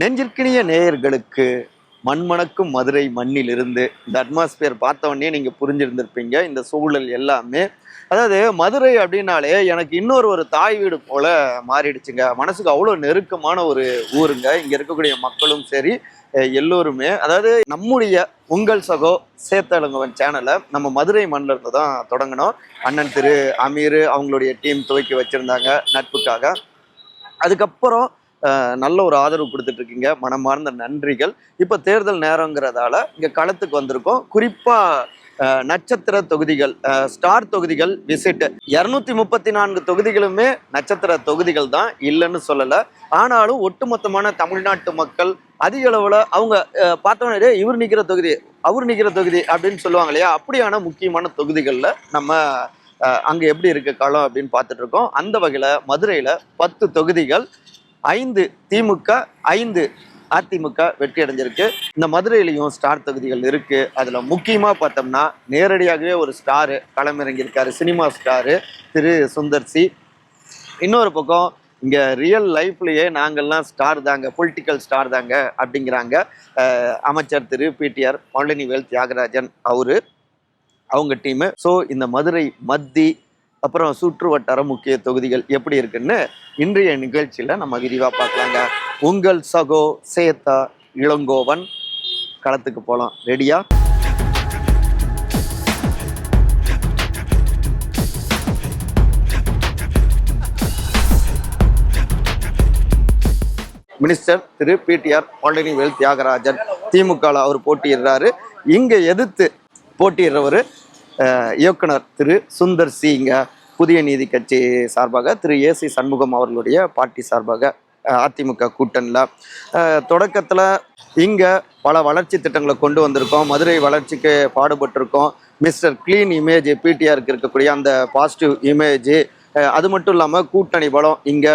நெஞ்சிற்கினிய நேயர்களுக்கு மண்மணக்கும் மதுரை மண்ணிலிருந்து இந்த அட்மாஸ்பியர் பார்த்த உடனே நீங்க புரிஞ்சிருந்திருப்பீங்க இந்த சூழல் எல்லாமே. அதாவது மதுரை அப்படின்னாலே எனக்கு ஒரு தாய் வீடு போல மாறிடுச்சுங்க. மனசுக்கு அவ்வளோ நெருக்கமான ஒரு ஊருங்க. இங்க இருக்கக்கூடிய மக்களும் சரி, எல்லோருமே. அதாவது நம்முடைய உங்கள் சகோ சேத்தலங்கவன் சேனலை நம்ம மதுரை மண்ணில் இருந்து தான் தொடங்கினோம். அண்ணன் திரு அமீர் அவங்களுடைய டீம் துவக்கி வச்சிருந்தாங்க நட்புக்காக. அதுக்கப்புறம் நல்ல ஒரு ஆதரவு கொடுத்துட்டு இருக்கீங்க, மனமார்ந்த நன்றிகள். இப்போ தேர்தல் நேரங்கிறதால இங்கே களத்துக்கு வந்திருக்கோம். குறிப்பாக நட்சத்திர தொகுதிகள், ஸ்டார் தொகுதிகள் விசிட். 234 தொகுதிகளுமே நட்சத்திர தொகுதிகள் தான், இல்லைன்னு சொல்லலை. ஆனாலும் ஒட்டுமொத்தமான தமிழ்நாட்டு மக்கள் அதிக அளவில் அவங்க பார்த்தோன்னே இவர் நிற்கிற தொகுதி அவர் நிற்கிற தொகுதி அப்படின்னு சொல்லுவாங்க இல்லையா, அப்படியான முக்கியமான தொகுதிகளில் நம்ம அங்கே எப்படி இருக்கு களம் அப்படின்னு பார்த்துட்டு இருக்கோம். அந்த வகையில் மதுரையில் 10 தொகுதிகள், 5 திமுக, 5 அதிமுக வெற்றி அடைஞ்சிருக்கு. இந்த மதுரையிலையும் ஸ்டார் தொகுதிகள் இருக்கு. அதுல முக்கியமா பார்த்தோம்னா நேரடியாகவே ஒரு ஸ்டாரு களமிறங்கியிருக்காரு, சினிமா ஸ்டாரு திரு சுந்தர் சி. இன்னொரு பக்கம் இங்க ரியல் லைஃப்லயே நாங்கள்லாம் ஸ்டார் தாங்க, பொலிட்டிக்கல் ஸ்டார் தாங்க அப்படிங்கிறாங்க அமைச்சர் திரு பிடிஆர் பழனிவேல் தியாகராஜன் அவங்க டீமு. ஸோ இந்த மதுரை மத்தி அப்புறம் சுற்று வட்டார முக்கிய தொகுதிகள் எப்படி இருக்குன்னு இன்றைய நிகழ்ச்சியில் நம்ம விரிவாக பார்க்கலாங்க. உங்கள் சகோ சேத்தா இளங்கோவன் களத்துக்கு போகலாம். ரெடியா? மினிஸ்டர் திரு பிடிஆர் பழனிவேல் தியாகராஜன் திமுகவில் அவர் போட்டியிடுறாரு. இங்கே எதிர்த்து போட்டியிடுறவர் இயக்குனர் திரு சுந்தர் சிங்க, புதிய நீதி கட்சி சார்பாக திரு ஏசி சண்முகம் அவர்களுடைய பார்ட்டி சார்பாக அதிமுக கூட்டணியில். தொடக்கத்தில் இங்கே பல வளர்ச்சி திட்டங்களை கொண்டு வந்திருக்கோம், மதுரை வளர்ச்சிக்கு பாடுபட்டிருக்கோம். மிஸ்டர் கிளீன் இமேஜ் பிடிஆருக்கு இருக்கக்கூடிய அந்த பாசிட்டிவ் இமேஜ், அது மட்டும் இல்லாமல் கூட்டணி பலம் இங்கே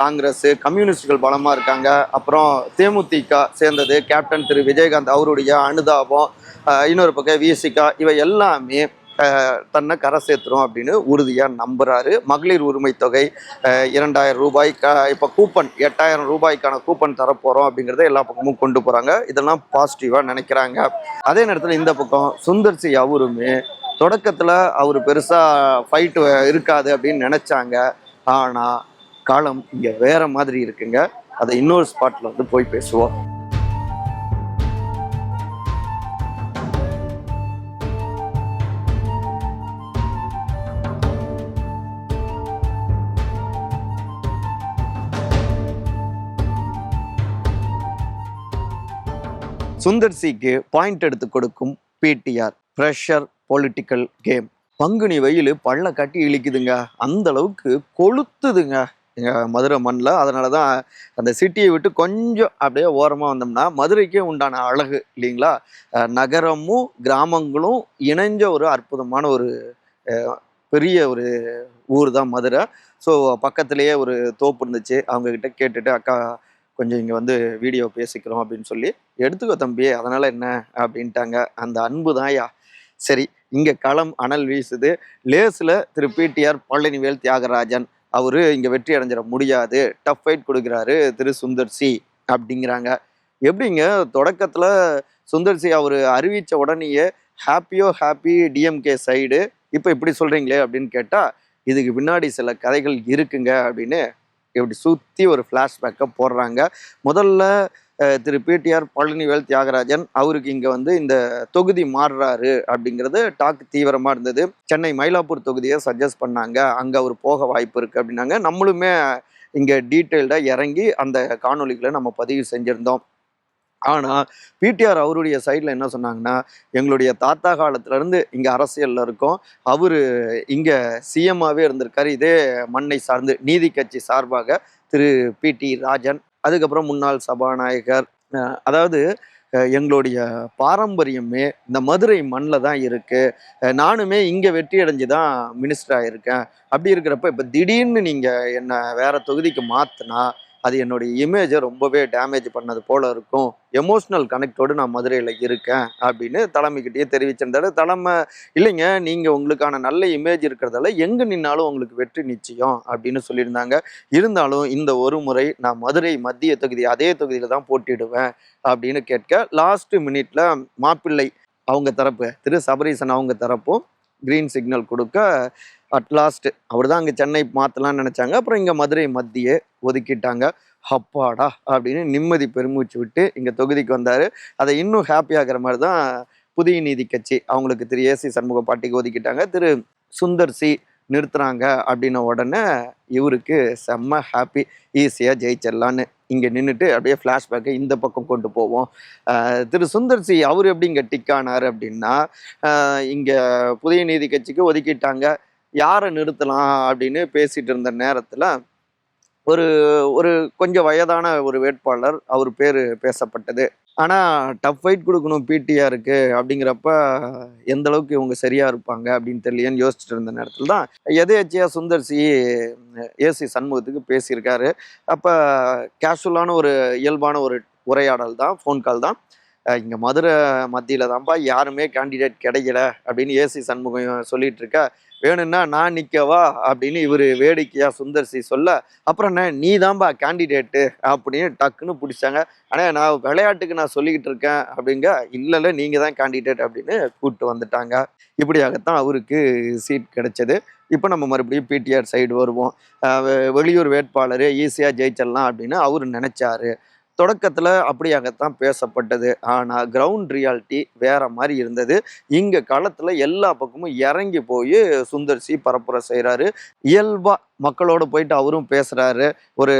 காங்கிரஸ் கம்யூனிஸ்டுகள் பலமாக இருக்காங்க. அப்புறம் தேமுதிக சேர்ந்தது கேப்டன் திரு விஜயகாந்த் அவருடைய அனுதாபம், இன்னொரு பக்கம் விசிகா, இவை எல்லாமே தன்னை கரை சேர்த்துரும் அப்படின்னு உறுதியாக நம்புகிறாரு. மகளிர் உரிமை தொகை 2000 ரூபாய், இப்போ கூப்பன் 8000 ரூபாய்க்கான கூப்பன் தரப்போகிறோம் அப்படிங்கிறத எல்லா பக்கமும் கொண்டு போகிறாங்க. இதெல்லாம் பாசிட்டிவாக நினைக்கிறாங்க. அதே நேரத்தில் இந்த பக்கம் சுந்தர் சி அவருமே தொடக்கத்தில் அவர் பெருசாக ஃபைட்டு இருக்காது அப்படின்னு நினச்சாங்க. ஆனால் காலம் இங்கே வேற மாதிரி இருக்குங்க. அதை இன்னொரு ஸ்பாட்டில் வந்து போய் பேசுவோம். சுந்தர் சிக்கு பாயிண்ட் எடுத்து கொடுக்கும் PTR. Pressure political game. Panguni வெயில் பள்ள கட்டி இழிக்குதுங்க, அந்த அளவுக்கு கொளுத்துதுங்க மதுரை மண்ணில். அதனால தான் அந்த சிட்டியை விட்டு கொஞ்சம் அப்படியே ஓரமாக வந்தோம்னா மதுரைக்கே உண்டான அழகு இல்லைங்களா. நகரமும் கிராமங்களும் இணைஞ்ச ஒரு அற்புதமான ஒரு பெரிய ஒரு ஊர் தான் மதுரை. ஸோ பக்கத்துலேயே ஒரு தோப்பு இருந்துச்சு. அவங்கக்கிட்ட கேட்டுட்டு, அக்கா கொஞ்சம் இங்கே வந்து வீடியோ பேசிக்கிறோம் அப்படின்னு சொல்லி, எடுத்துக்கோ தம்பி அதனால் என்ன அப்படின்ட்டாங்க. அந்த அன்பு தான்யா. சரி, இங்கே களம் அனல் வீசுது. லேஸில் திரு பிடிஆர் பழனிவேல் தியாகராஜன் அவர் இங்கே வெற்றி அடைஞ்சிட முடியாது, டஃப் ஃபைட் கொடுக்குறாரு திரு சுந்தர் சி அப்படிங்கிறாங்க. எப்படிங்க தொடக்கத்தில் சுந்தர் சி அவர் அறிவித்த உடனேயே ஹாப்பியோ ஹாப்பி டிஎம்கே சைடு, இப்போ இப்படி சொல்கிறீங்களே அப்படின்னு கேட்டால் இதுக்கு பின்னாடி சில கதைகள் இருக்குங்க அப்படின்னு இப்படி சுற்றி ஒரு ஃப்ளாஷ்பேக்கை போடுறாங்க. முதல்ல திரு பிடிஆர் பழனிவேல் தியாகராஜன் அவருக்கு இங்கே வந்து இந்த தொகுதி மாறுறாரு அப்படிங்கிறது டாக் தீவிரமாக இருந்தது. சென்னை மயிலாப்பூர் தொகுதியை சஜஸ்ட் பண்ணாங்க, அங்கே அவர் போக வாய்ப்பு இருக்குது அப்படின்னாங்க. நம்மளுமே இங்கே டீட்டெயில்டாக இறங்கி அந்த காணொலிகளை நம்ம பதிவு செஞ்சுருந்தோம். ஆனால் பிடிஆர் அவருடைய சைடில் என்ன சொன்னாங்கன்னா, எங்களுடைய தாத்தா காலத்துலேருந்து இங்கே அரசியலில் இருக்கோம், அவர் இங்கே சிஎம்மாகவே இருந்திருக்காரு, இதே மண்ணை சார்ந்து நீதி கட்சி சார்பாக திரு பிடி ராஜன், அதுக்கப்புறம் முன்னாள் சபாநாயகர். அதாவது எங்களுடைய பாரம்பரியமே இந்த மதுரை மண்ணில் தான் இருக்குது, நானுமே இங்கே வெற்றி அடைஞ்சு தான் மினிஸ்டர் ஆகியிருக்கேன். அப்படி இருக்கிறப்ப இப்போ திடீர்னு நீங்கள் என்னை வேறு தொகுதிக்கு மாற்றினா அது என்னுடைய இமேஜை ரொம்பவே டேமேஜ் பண்ணது போல இருக்கும். எமோஷனல் கனெக்டோடு நான் மதுரையில் இருக்கேன் அப்படின்னு தலைமைக்கிட்டேயே தெரிவிச்சிருந்தாரு. தலைமை இல்லைங்க, நீங்கள் உங்களுக்கான நல்ல இமேஜ் இருக்கிறதால எங்கே நின்னாலும் உங்களுக்கு வெற்றி நிச்சயம் அப்படின்னு சொல்லியிருந்தாங்க. இருந்தாலும் இந்த ஒரு முறை நான் மதுரை மத்திய தொகுதி அதே தொகுதியில் தான் போட்டிடுவேன் அப்படின்னு கேட்க, லாஸ்ட் மினிட்ல மாப்பிள்ளை அவங்க தரப்பு திரு சபரீசன் அவங்க தரப்பும் கிரீன் சிக்னல் கொடுக்க, அட்லாஸ்ட் அவர் தான் அங்கே சென்னை மாற்றலாம்னு நினச்சாங்க. அப்புறம் இங்கே மதுரை மத்தியே ஒதுக்கிட்டாங்க. அப்பாடா அப்படின்னு நிம்மதி பெருமூச்சு விட்டு இங்கே தொகுதிக்கு வந்தார். அதை இன்னும் ஹாப்பி ஆகிற மாதிரி தான் புதிய நீதி கட்சி அவங்களுக்கு திரு ஏசி சண்முக பாட்டிக்கு ஒதுக்கிட்டாங்க. திரு சுந்தர் சி நிறுத்துறாங்க அப்படின்ன உடனே இவருக்கு செம்ம ஹாப்பி, ஈஸியாக ஜெயிச்சிடலான்னு. இங்கே நின்றுட்டு அப்படியே ஃப்ளாஷ்பேக்கை இந்த பக்கம் கொண்டு போவோம். திரு சுந்தர் சி அவர் எப்படி இங்கே டிக் ஆனார் அப்படின்னா, இங்கே புதிய நீதி கட்சிக்கு ஒதுக்கிட்டாங்க, யாரை நிறுத்தலாம் அப்படின்னு பேசிட்டு இருந்த நேரத்தில் ஒரு ஒரு கொஞ்சம் வயதான ஒரு வேட்பாளர் அவர் பேர் பேசப்பட்டது. ஆனால் டஃப் ஃபைட் கொடுக்கணும் பிடிஆருக்கு அப்படிங்கிறப்ப எந்த அளவுக்கு இவங்க சரியாக இருப்பாங்க அப்படின்னு தெரியலையேன்னு யோசிச்சுட்டு இருந்த நேரத்தில் தான் எதேச்சியாக சுந்தர் சி ஏசி சண்முகத்துக்கு பேசியிருக்காரு. அப்போ கேஷுவலான ஒரு இயல்பான ஒரு உரையாடல் தான், ஃபோன் கால் தான். இங்கே மதுரை மத்தியில் தான்ப்பா யாருமே கேண்டிடேட் கிடைக்கல அப்படின்னு ஏசி சண்முகம் சொல்லிட்டு இருக்க, வேணும்னா நான் நிற்கவா அப்படின்னு இவர் வேடிக்கையாக சுந்தர் சி சொல்ல, அப்புறம் என்ன நீ தான்பா கேண்டிடேட்டு அப்படின்னு டக்குன்னு பிடிச்சாங்க. ஆனால் நான் விளையாட்டுக்கு நான் சொல்லிக்கிட்டு இருக்கேன் அப்படிங்க, இல்லை நீங்கள் தான் கேண்டிடேட் அப்படின்னு கூப்பிட்டு வந்துட்டாங்க. இப்படியாகத்தான் அவருக்கு சீட் கிடைச்சது. இப்போ நம்ம மறுபடியும் பிடிஆர் சைடு வருவோம். வெளியூர் வேட்பாளர் ஈஸியாக ஜெயிச்சிடலாம் அப்படின்னு அவர் நினச்சாரு. தொடக்கத்தில் அப்படியாகத்தான் பேசப்பட்டது. ஆனால் கிரவுண்ட் ரியாலிட்டி வேற மாதிரி இருந்தது. இங்கே களத்தில் எல்லா பக்கமும் இறங்கி போய் சுந்தர் சி பரப்புரை செய்கிறாரு. இயல்பாக மக்களோடு போயிட்டு அவரும் பேசுகிறாரு. ஒரு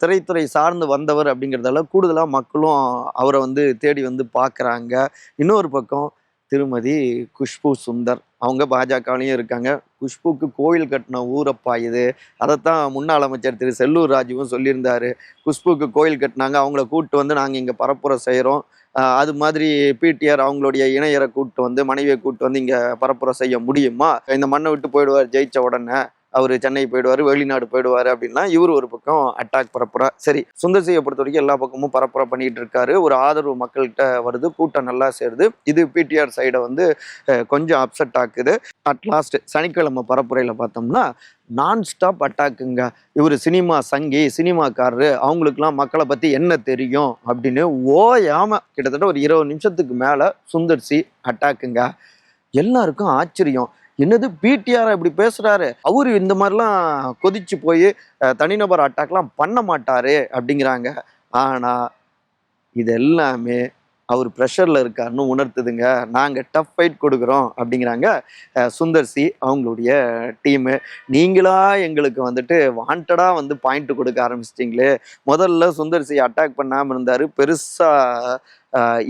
திரைத்துறை சார்ந்து வந்தவர் அப்படிங்கிறதால கூடுதலாக மக்களும் அவரை வந்து தேடி வந்து பார்க்குறாங்க. இன்னொரு பக்கம் திருமதி குஷ்பு சுந்தர் அவங்க பாஜகலையும் இருக்காங்க. குஷ்புக்கு கோயில் கட்டின ஊரப்பா இது. அதைத்தான் முன்னாள் அமைச்சர் திரு செல்லூர் ராஜுவும் சொல்லியிருந்தாரு. குஷ்புக்கு கோயில் கட்டினாங்க, அவங்கள கூப்பிட்டு வந்து நாங்கள் இங்கே பரப்புரை செய்கிறோம். அது மாதிரி பிடிஆர் அவங்களுடைய இணையரை கூப்பிட்டு வந்து மனைவியை கூப்பிட்டு வந்து இங்கே பரப்புரை செய்ய முடியுமா? இந்த மண்ணை விட்டு போயிடுவார் ஜெயிச்ச உடனே, அவர் சென்னை போயிடுவார், வெளிநாடு போயிடுவார் அப்படின்னா இவர் ஒரு பக்கம் அட்டாக் பரப்புரை. சரி, சுந்தர் சியை பொறுத்த வரைக்கும் எல்லா பக்கமும் பரப்புரை பண்ணிட்டு இருக்காரு. ஒரு ஆதரவு மக்கள்கிட்ட வருது, கூட்டம் நல்லா சேருது. இது பிடிஆர் சைடை வந்து கொஞ்சம் அப்செட் ஆக்குது. அட்லாஸ்ட் சனிக்கிழமை பரப்புரையில் பார்த்தோம்னா நான் ஸ்டாப் அட்டாக்குங்க. இவர் சினிமா சங்கி, சினிமாக்காரரு, அவங்களுக்குலாம் மக்களை பற்றி என்ன தெரியும் அப்படின்னு ஓயாம கிட்டத்தட்ட ஒரு 20 நிமிஷத்துக்கு மேலே சுந்தர் சி அட்டாக்குங்க. எல்லாருக்கும் ஆச்சரியம், என்னது பிடிஆர் இப்படி பேசுறாரு, அவரு இந்த மாதிரிலாம் கொதிச்சு போய் தனிநபர் அட்டாக்லாம் பண்ண மாட்டாரு அப்படிங்கிறாங்க. ஆனா இது எல்லாமே அவர் ப்ரெஷரில் இருக்காருன்னு உணர்த்துதுங்க. நாங்கள் டஃப் ஃபைட் கொடுக்குறோம் அப்படிங்கிறாங்க சுந்தர் சி அவங்களுடைய டீமு. நீங்களா எங்களுக்கு வந்துட்டு வாண்டடாக வந்து பாயிண்ட் கொடுக்க ஆரம்பிச்சிட்டிங்களே. முதல்ல சுந்தர் சி அட்டாக் பண்ணாமல் இருந்தார், பெருசாக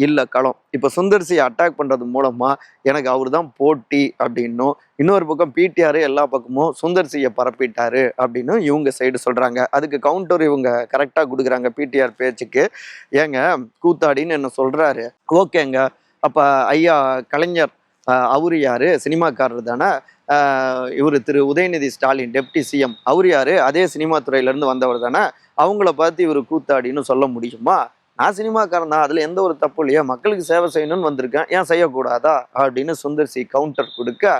இல்லை களம். இப்போ சுந்தர் சி அட்டாக் பண்ணுறது மூலமாக எனக்கு அவர் தான் போட்டி அப்படின்னும், இன்னொரு பக்கம் பிடிஆர் எல்லா பக்கமும் சுந்தர் சியை பரப்பிட்டாரு அப்படின்னு இவங்க சைடு சொல்கிறாங்க. அதுக்கு கவுண்டர் இவங்க கரெக்டாக கொடுக்குறாங்க பிடிஆர் பேச்சுக்கு. ஏங்க கூத்தாடின்னு என்ன சொல்கிறாரு, ஓகேங்க அப்போ ஐயா கலைஞர் அவரு யாரு, சினிமாக்காரர் தானே. இவர் திரு உதயநிதி ஸ்டாலின் டெப்டி சிஎம் அவர் யாரு, அதே சினிமா துறையிலேருந்து வந்தவர் தானே. அவங்கள பார்த்து இவர் கூத்தாடின்னு சொல்ல முடியுமா? நான் சினிமாக்காரன் தான், அதில் எந்த ஒரு தப்பு இல்லையா, மக்களுக்கு சேவை செய்யணும்னு வந்திருக்கேன், ஏன் செய்யக்கூடாதா அப்படின்னு சுந்தர் சி கவுண்டர் கொடுக்க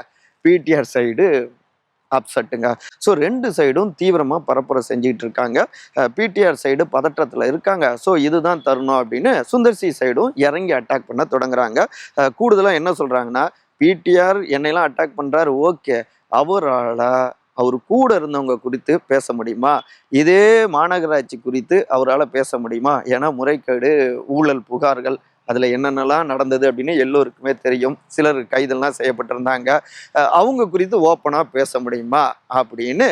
பிடிஆர் சைடு அப்செட்டுங்க. ஸோ ரெண்டு சைடும் தீவிரமாக பரப்புரை செஞ்சுக்கிட்டு இருக்காங்க. பிடிஆர் சைடு பதற்றத்தில் இருக்காங்க. ஸோ இதுதான் தருணம் அப்படின்னு சுந்தர் சி சைடும் இறங்கி அட்டாக் பண்ண தொடங்குறாங்க. கூடுதலாக என்ன சொல்கிறாங்கன்னா, பிடிஆர் என்னையெல்லாம் அட்டாக் பண்ணுறாரு, ஓகே, அவரால் அவர் கூட இருந்தவங்க குறித்து பேச முடியுமா? இதே மாநகராட்சி குறித்து அவரால் பேச முடியுமா? ஏன்னா முறைகேடு, ஊழல் புகார்கள் அதில் என்னென்னலாம் நடந்தது அப்படின்னு எல்லோருக்குமே தெரியும். சிலர் கைதெல்லாம் செய்யப்பட்டிருந்தாங்க. அவங்க குறித்து ஓப்பனாக பேச முடியுமா அப்படின்னு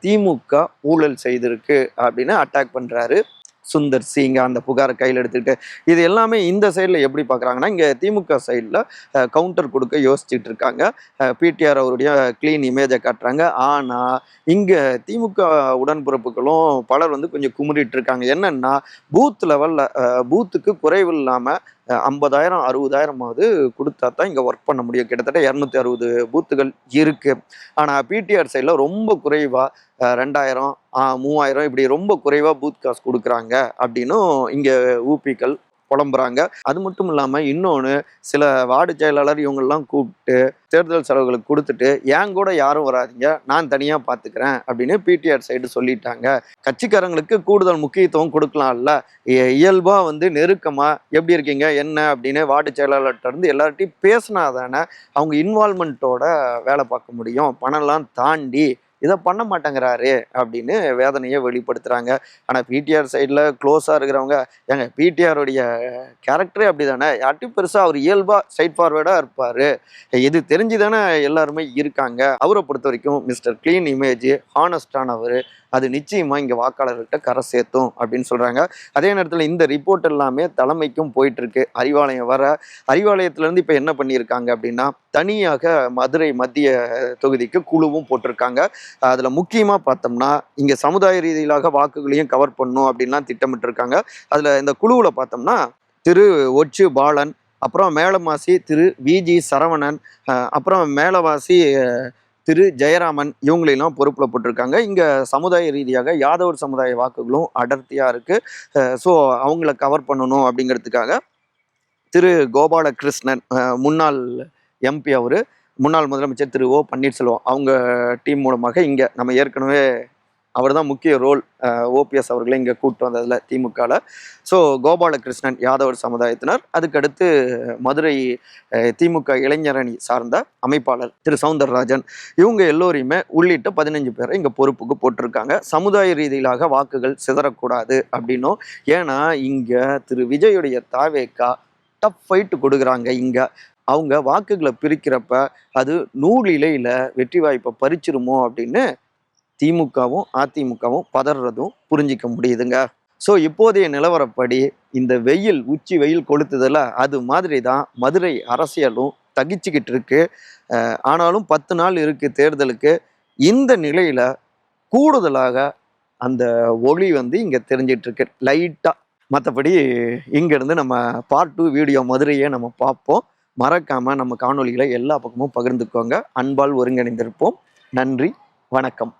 திமுக ஊழல் செய்திருக்கு அப்படின்னு அட்டாக் பண்ணுறாரு சுந்தர் சிங்க அந்த புகாரை கையில் எடுத்துக்கிட்டு. இது எல்லாமே இந்த சைடில் எப்படி பார்க்குறாங்கன்னா, இங்கே திமுக சைடில் கவுண்டர் கொடுக்க யோசிச்சுட்டு இருக்காங்க. பிடிஆர் அவருடைய க்ளீன் இமேஜை காட்டுறாங்க. ஆனால் இங்கே திமுக உடன்பிறப்புகளும் பலர் வந்து கொஞ்சம் குமுறிட்டு இருக்காங்க. என்னன்னா, பூத் லெவலில் பூத்துக்கு குறைவு இல்லாமல் 50,000 60,000 கொடுத்தா தான் இங்கே ஒர்க் பண்ண முடியும். கிட்டத்தட்ட 260 பூத்துகள் இருக்கு. ஆனால் பிடிஆர் சைடில் ரொம்ப குறைவாக 2,000 3,000 இப்படி ரொம்ப குறைவாக பூத் காசு கொடுக்குறாங்க அப்படின்னும் இங்கே ஊபிக்கள் புலம்புறாங்க. அது மட்டும் இல்லாமல் இன்னொன்று, சில வார்டு செயலாளர் இவங்கெல்லாம் கூப்பிட்டு தேர்தல் செலவுகளுக்கு கொடுத்துட்டு ஏன் கூட யாரும் வராதிங்க, நான் தனியாக பார்த்துக்கிறேன் அப்படின்னு பிடிஆர் சைடு சொல்லிட்டாங்க. கட்சிக்காரங்களுக்கு கூடுதல் முக்கியத்துவம் கொடுக்கலாம்ல. இயல்பாக நெருக்கமாக எப்படி இருக்கீங்க என்ன அப்படின்னு வார்டு செயலாளர்கிட்ட இருந்து எல்லார்ட்டையும் பேசினா தானே அவங்க இன்வால்மெண்ட்டோட வேலை பார்க்க முடியும். பணம்லாம் தாண்டி இதை பண்ண மாட்டேங்கிறாரு அப்படின்னு வேதனையை வெளிப்படுத்துகிறாங்க. ஆனால் பிடிஆர் சைடில் க்ளோஸாக இருக்கிறவங்க, ஏங்க பிடிஆருடைய கேரக்டரே அப்படி தானே, யார்ட்டையும் பெருசாக அவர் இயல்பாக ஸ்ட்ரைட் ஃபார்வேர்டாக இருப்பார், இது தெரிஞ்சு தானே எல்லாருமே இருக்காங்க. அவரை பொறுத்த வரைக்கும் மிஸ்டர் க்ளீன் இமேஜ், ஹானஸ்டானவர், அது நிச்சயமாக இங்கே வாக்காளர்கிட்ட கரை சேர்த்தும் அப்படின்னு சொல்கிறாங்க. அதே நேரத்தில் இந்த ரிப்போர்ட் எல்லாமே தலைமைக்கும் போயிட்டுருக்கு. அறிவாலயம் வர அறிவாலயத்திலேருந்து இப்போ என்ன பண்ணியிருக்காங்க அப்படின்னா, தனியாக மதுரை மத்திய தொகுதிக்கு குழுவும் போட்டிருக்காங்க. அதில் முக்கியமாக பார்த்தோம்னா இங்கே சமுதாய ரீதியிலாக வாக்குகளையும் கவர் பண்ணும் அப்படின்லாம் திட்டமிட்டிருக்காங்க. அதில் இந்த குழுவில் பார்த்தோம்னா திரு ஒச்சு பாலன், அப்புறம் மேலமாசி திரு விஜி சரவணன், அப்புறம் மேலவாசி திரு ஜெயராமன், இவங்களெல்லாம் பொறுப்பில் போட்டிருக்காங்க. இங்கே சமுதாய ரீதியாக யாதவர் சமுதாய வாக்குகளும் அடர்த்தியாக இருக்குது. ஸோ அவங்கள கவர் பண்ணணும் அப்படிங்கிறதுக்காக திரு கோபாலகிருஷ்ணன், முன்னாள் எம்பி, அவர் முன்னாள் முதலமைச்சர் திரு ஓ பன்னீர்செல்வம், அவங்க டீம் மூலமாக இங்கே நம்ம ஏற்கனவே அவர் தான் முக்கிய ரோல், ஓபிஎஸ் அவர்களை இங்கே கூப்பிட்டு வந்ததில் திமுகவில். ஸோ கோபாலகிருஷ்ணன் யாதவர் சமுதாயத்தினர். அதுக்கடுத்து மதுரை திமுக இளைஞரணி சார்ந்த அமைப்பாளர் திரு சவுந்தரராஜன், இவங்க எல்லோரையுமே உள்ளிட்ட 15 பேரை இங்கே பொறுப்புக்கு போட்டிருக்காங்க. சமுதாய ரீதியிலாக வாக்குகள் சிதறக்கூடாது அப்படின்னும். ஏன்னா இங்கே திரு விஜயுடைய தாவேக்கா டஃப் ஃபைட்டு கொடுக்குறாங்க. இங்கே அவங்க வாக்குகளை பிரிக்கிறப்ப அது நூலிலையில் வெற்றி வாய்ப்பை பறிச்சிருமோ அப்படின்னு திமுகவும் அதிமுகவும் பதறதும் புரிஞ்சிக்க முடியுதுங்க. ஸோ இப்போதைய நிலவரப்படி இந்த வெயில், உச்சி வெயில் கொளுத்துதில்ல, அது மாதிரி தான் மதுரை அரசியலும் தகிச்சுக்கிட்டு இருக்கு. ஆனாலும் 10 நாள் இருக்கு தேர்தலுக்கு. இந்த நிலையில கூடுதலாக அந்த ஒளி இங்கே தெரிஞ்சிட்டு இருக்கு லைட்டாக. மற்றபடி இங்கேருந்து நம்ம பார்ட் 2 வீடியோ மதுரையை நம்ம பார்ப்போம். மறக்காமல் நம்ம காணொலிகளை எல்லா பக்கமும் பகிர்ந்துக்கோங்க. அன்பால் ஒருங்கிணைந்திருப்போம். நன்றி, வணக்கம்.